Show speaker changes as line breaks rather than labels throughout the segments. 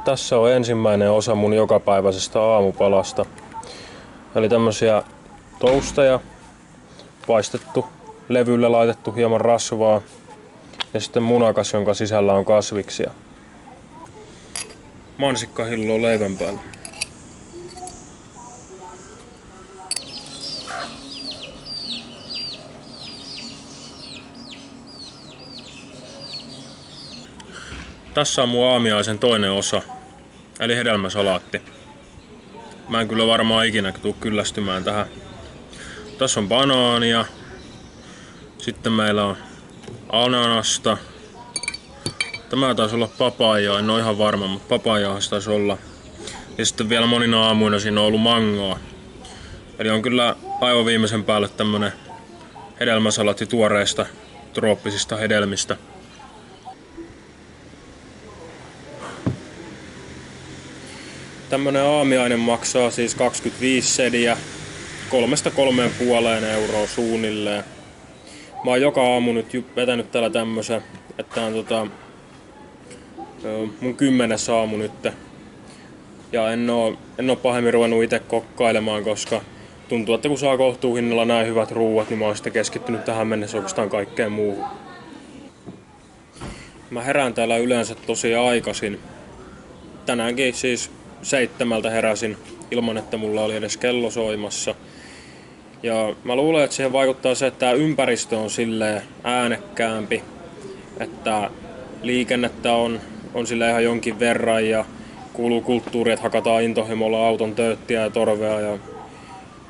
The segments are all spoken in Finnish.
Tässä on ensimmäinen osa mun jokapäiväisestä aamupalasta. Eli tämmösiä toasteja, paistettu, levylle laitettu hieman rasvaa ja sitten munakas, jonka sisällä on kasviksia. Mansikkahilloa leivän päällä. Tässä on mun aamiaisen toinen osa, eli hedelmäsalaatti. Mä en kyllä varmaan ikinä tuu kyllästymään tähän. Tässä on banaania. Sitten meillä on ananasta. Tämä taisi olla papajaa, en oo ihan varma, mutta papajaa taisi olla. Ja sitten vielä monina aamuina siinä on ollut mangoa. Eli on kyllä aivan viimeisen päälle tämmönen hedelmäsalaatti tuoreista trooppisista hedelmistä. Tämmönen aamiainen maksaa siis 25 sediä, 3–3,5 euroa suunnilleen. Mä oon joka aamu nyt vetänyt täällä tämmösen, että on mun 10. aamu nyt. Ja en oo pahemmin ruvennut ite kokkailemaan, koska tuntuu, että kun saa kohtuuhinnalla näin hyvät ruuat, niin mä oon sitten keskittynyt tähän mennessä oikeastaan kaikkeen muuhun. Mä herään täällä yleensä tosi aikaisin. Tänäänkin siis 7 heräsin ilman, että mulla oli edes kello soimassa. Ja mä luulen, että siihen vaikuttaa se, että tää ympäristö on silleen äänekkäämpi, että liikennettä on silleen ihan jonkin verran ja kuuluu kulttuuri, että hakataan intohimolla auton töyttiä ja torvea ja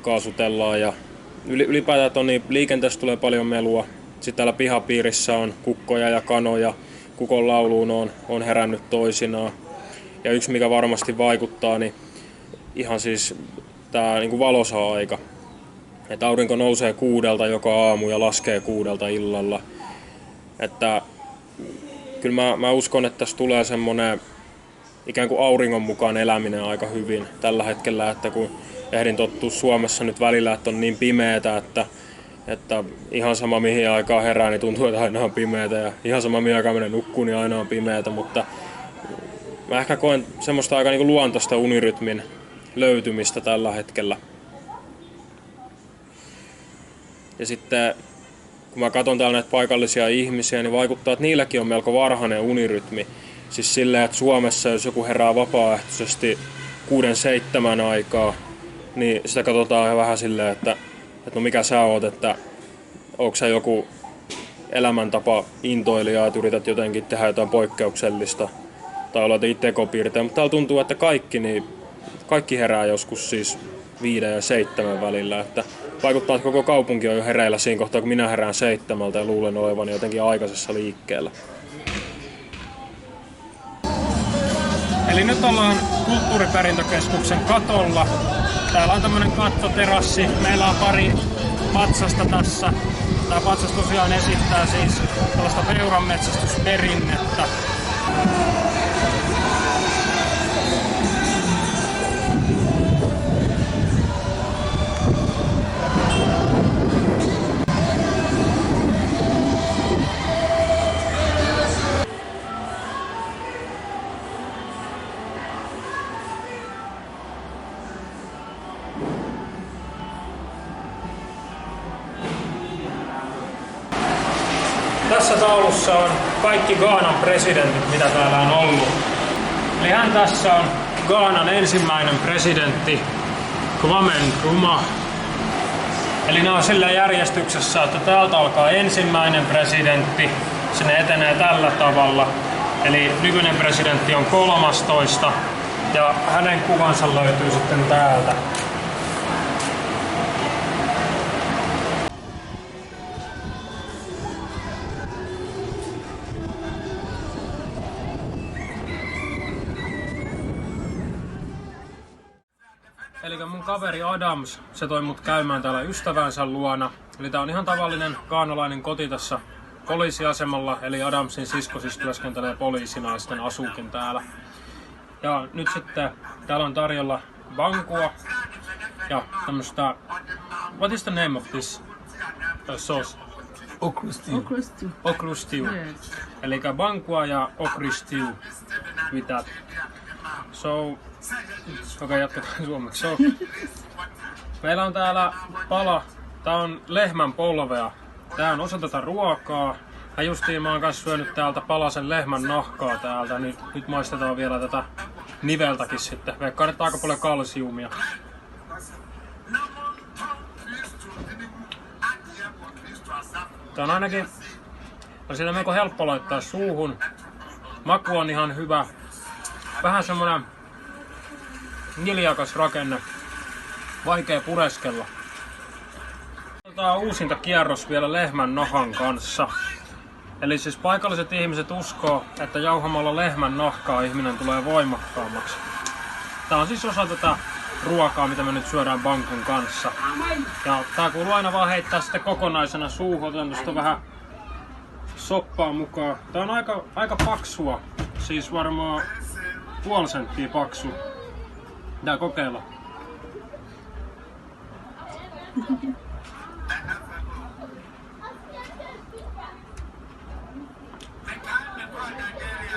kaasutellaan ja ylipäätään että niin liikenteessä tulee paljon melua. Sitten täällä pihapiirissä on kukkoja ja kanoja, kukon lauluun on herännyt toisinaan. Ja yksi mikä varmasti vaikuttaa, niin ihan siis tää niinku valoisa aika. Että aurinko nousee 6 joka aamu ja laskee 6 illalla. Että kyllä mä uskon, että tässä tulee semmonen ikään kuin auringon mukaan eläminen aika hyvin tällä hetkellä, että kun ehdin tottua Suomessa nyt välillä, että on niin pimeetä, että ihan sama mihin aikaan herää, niin tuntuu, että aina on pimeetä ja ihan sama mihin aikaan menen nukkuun, niin aina on pimeetä, mutta mä ehkä koen semmoista aika niinku luontaista unirytmin löytymistä tällä hetkellä. Ja sitten kun mä katson täällä näitä paikallisia ihmisiä, niin vaikuttaa, että niilläkin on melko varhainen unirytmi. Siis silleen, että Suomessa jos joku herää vapaaehtoisesti 6–7 aikaa, niin sitä katsotaan vähän silleen, että no mikä sä oot, että onko sä joku elämäntapa intoilija, että yrität jotenkin tehdä jotain poikkeuksellista tai olet itse ekopiirteä. Mutta täällä tuntuu, että kaikki herää joskus siis 5 ja 7 välillä. Että vaikuttaa, että koko kaupunki on jo hereillä siinä kohtaa, kun minä herään 7 ja luulen olevani jotenkin aikaisessa liikkeellä. Eli nyt ollaan Kulttuuriperintökeskuksen katolla. Täällä on tämmönen kattoterassi. Meillä on pari patsasta tässä. Tää patsas tosiaan esittää siis tällaista peuranmetsästysperinnettä. Tässä taulussa on kaikki Ghanan presidentit, mitä täällä on ollut. Eli hän tässä on Ghanan ensimmäinen presidentti, Kwame Nkrumah. Eli nämä on sillä järjestyksessä, että täältä alkaa ensimmäinen presidentti, sinne etenee tällä tavalla. Eli nykyinen presidentti on 13 ja hänen kuvansa löytyy sitten täältä. Eli mun kaveri Adams, se toi mut käymään täällä ystävänsä luona. Eli tää on ihan tavallinen ghanalainen koti tässä poliisiasemalla. Eli Adamsin sisko siis työskentelee poliisina ja sitten asuukin täällä. Ja nyt sitten täällä on tarjolla bankua ja tämmöstä... What is the name of this sauce?
Okra stew.
Okra stew.
Okra stew.
Yes.
Eli bankua ja okra stew with that. Okei, jatketaan suomeksi. Meillä on täällä pala. Tää on lehmän polvea. Tää on osa tätä ruokaa. Ja justiin mä oon kanssa syönyt täältä palasen lehmän nahkaa täältä. Nyt maistetaan vielä tätä niveltäkin sitten. Veikkaan, että aika paljon kalsiumia. Tää on ainakin... No siitä on melko helppo laittaa suuhun. Maku on ihan hyvä. Vähän semmonen niljakas rakenne. Vaikea pureskella. Otetaan uusinta kierros vielä lehmän nahan kanssa. Eli siis paikalliset ihmiset uskoo, että jauhamalla lehmän nahkaa ihminen tulee voimakkaammaksi. Tää on siis osa tätä ruokaa, mitä me nyt syödään bankun kanssa. Ja tää kuuluu aina vaan heittää sitten kokonaisena suuhun. Otan tosta vähän soppaa mukaan. Tää on aika paksua. Siis varmaan puoli senttiä paksu. Tää kokeilla.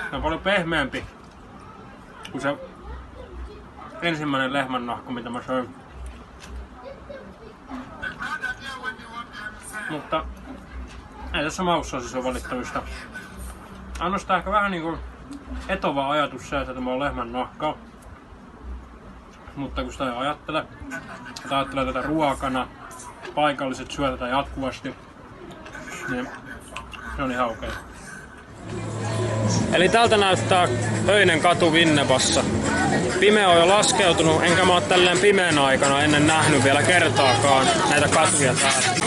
Tää on paljon pehmeämpi kuin se ensimmäinen lehmännahko, mitä mä söin. Mutta ei tässä maussa siis ole valittamista. Ainoastaan ehkä vähän niinku etova ajatus se, että tämä on lehmän nahkaa. Mutta kun sitä ei ajattele, että ajattelee tätä ruokana, paikalliset syö tätä jatkuvasti, niin se on ihan okei. Eli tältä näyttää öinen katu Winnebassa. Pimeä on jo laskeutunut, enkä mä oo tälleen pimeän aikana ennen nähnyt vielä kertaakaan näitä katuja täällä.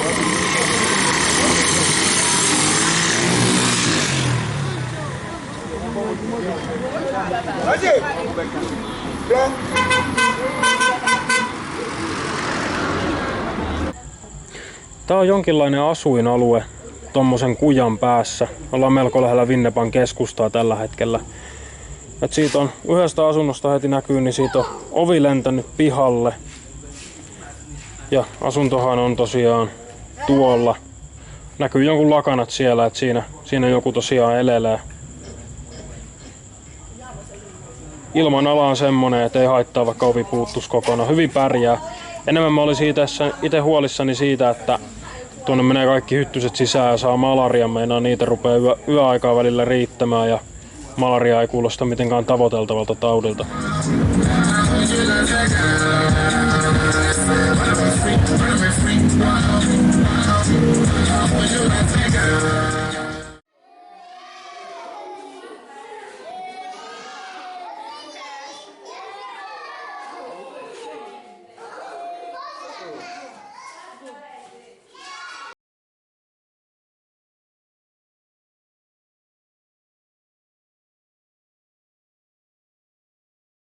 Tää on jonkinlainen asuinalue tommosen kujan päässä. Ollaan melko lähellä Winneban keskustaa tällä hetkellä. Et siitä on yhdestä asunnosta heti näkyy, niin siitä on ovi lentänyt pihalle. Ja asuntohan on tosiaan tuolla. Näkyy jonkun lakanat siellä, että siinä joku tosiaan elelee. Ilmanala on semmonen, että ei haittaa vaikka ovi puuttuisi kokonaan. Hyvin pärjää. Enemmän mä olin itse huolissani siitä, että tuonne menee kaikki hyttyset sisään ja saa malaria. Meinaa niitä rupeaa yöaikaa välillä riittämään ja malaria ei kuulosta mitenkään tavoiteltavalta taudilta.